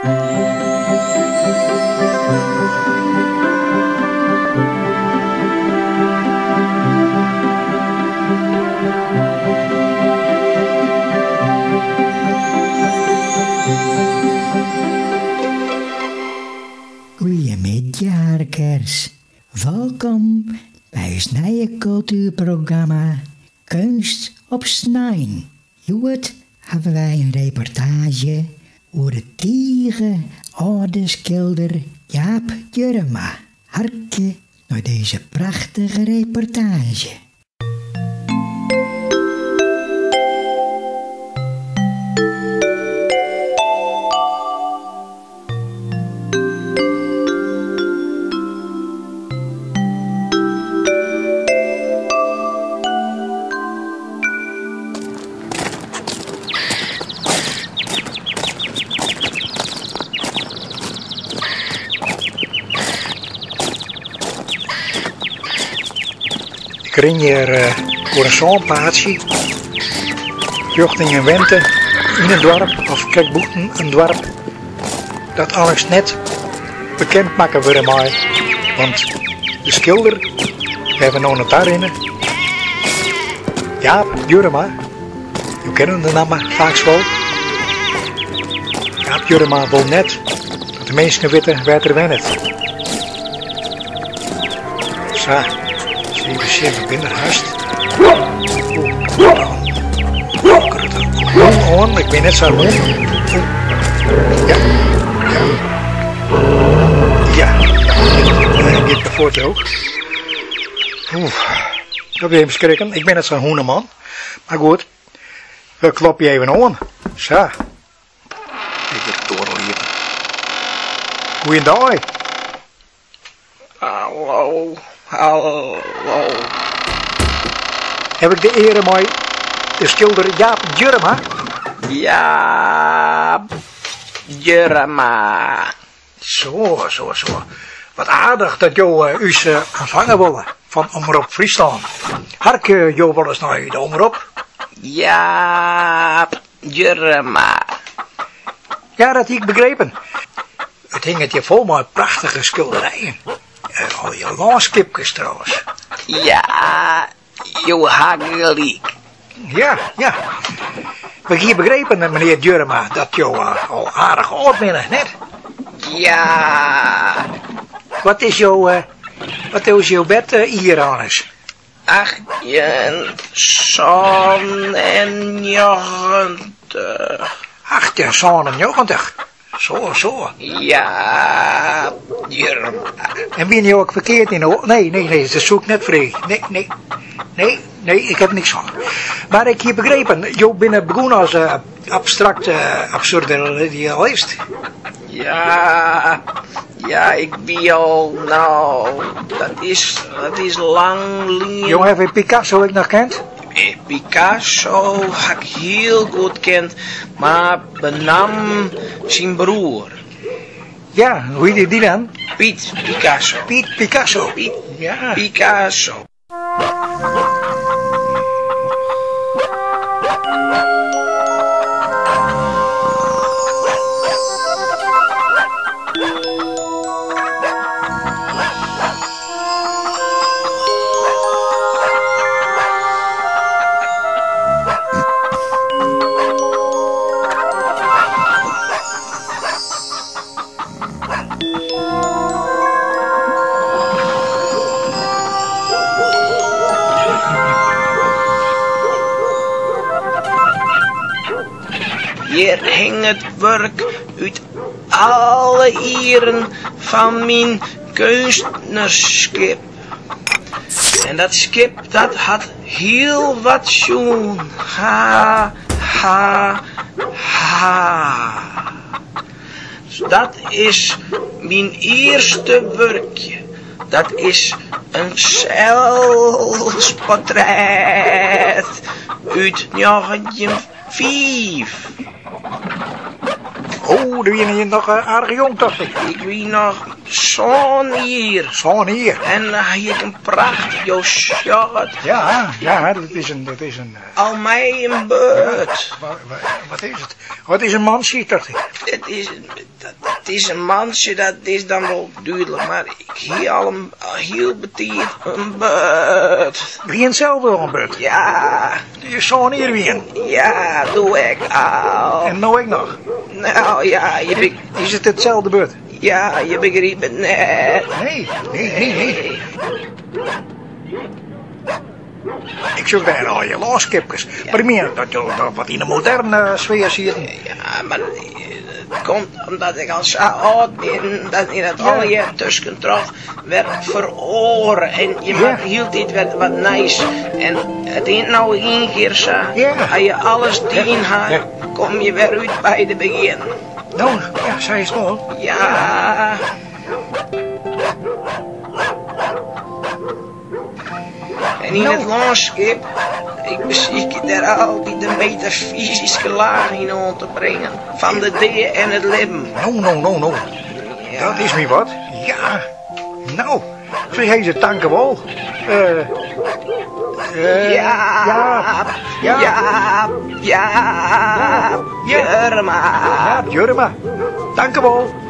Goedemiddag, harkers. Welkom bij ons nieuwe cultuurprogramma Kunst op Snijn. Hier hebben wij een reportage over de tige oude schilder Jaap Jurema. Harke naar deze prachtige reportage. Ik ren hier door een zandpaadje, richting een wente in een dorp, of kijk boeten een dorp, dat alles net bekend maken worden mij. Want de schilder, we hebben nog een daarin, Jaap Jurema, we kennen de naam vaak wel. Jaap Jurema wil net dat de mensen weten waar er wennet. Zo. Even zien, binnenhuis. Hoon, ik ben net zo hoon. Ja, ja. Ja, dit bevoort ook. Dat wil je even schrikken. Ik ben net zo'n hoeneman. Maar goed, we kloppen je even aan. Zo. Even doorliepen. Goeiedag. Hallo. Hallo. Heb ik de eer met de schilder Jaap Jurema? Jaap Jurema. Zo. Wat aardig dat jou us ontvangen willen van Omroep Friesland. Harke jou wel eens naar de Omroep? Jaap Jurema. Ja, dat heb ik begrepen. Het hing het je vol met prachtige schilderijen. Al je landskipjes trouwens. Ja, jou hagelijk. Ja. We hebben begrepen, meneer Jurema, dat jou al aardig oud bent, net? Ja. Wat is jouw bed hier aan eens? 1890. 1890. Zo. Ja, Jurema. En ben je ook verkeerd in de... Nee, dat zoek net vrij. Nee, ik heb niks van. Maar ik heb begrepen, je bent begonnen als abstracte, absurde idealist. Ja, ik ben al, dat is lang geleden. Je hebt Picasso ik nog kent? Picasso heb ik heel goed kent, maar benam zijn broer. Ja, hoe heet die dan? Piet Picasso. Piet Picasso. Ja. Picasso. Hier hing het werk uit alle ieren van mijn kunstnerschip. En dat schip dat had heel wat schoen. Ha. Dat is mijn eerste werkje. Dat is een zelfsportret uit 1905. Oh, dan ben je nog aardig jong, dacht ik. Ik wie nog zo'n hier. Zo'n hier. En dan heb ik een prachtig jouw shot. Ja, dat is een... Al mij een beurt. Wat is het? Wat is een mansje, dacht ik. Het is een mansje, dat is dan wel duidelijk. Maar ik hier al een heel betiert een beurt. Wie hetzelfde al een beurt? Ja. Die is zo'n hier wie. Ja, doe ik al. En nou ik nog. Nou ja, Is het hetzelfde beurt? Ja, je begrijpt het net. Nee. Ik zoek daar al je laaskipjes. Maar ik meen dat wat in de moderne sfeer zit. Ja, maar het komt omdat ik al zo oud ben, dat in het alle jaar tussen terug werd veroren. En je hield dit werd wat nice. En het is nou 1 keer zo. Als je alles dien had, kom je weer uit bij de begin. Nou, ja, zei je het wel. Ja. En in het landschap, ik beschik daar altijd een metafysische laag in om te brengen. Van de dingen en het leven. Nou. Ja. Dat is me wat. Ja. Nou, vergeet het danken wel. Jurma. Dank u wel.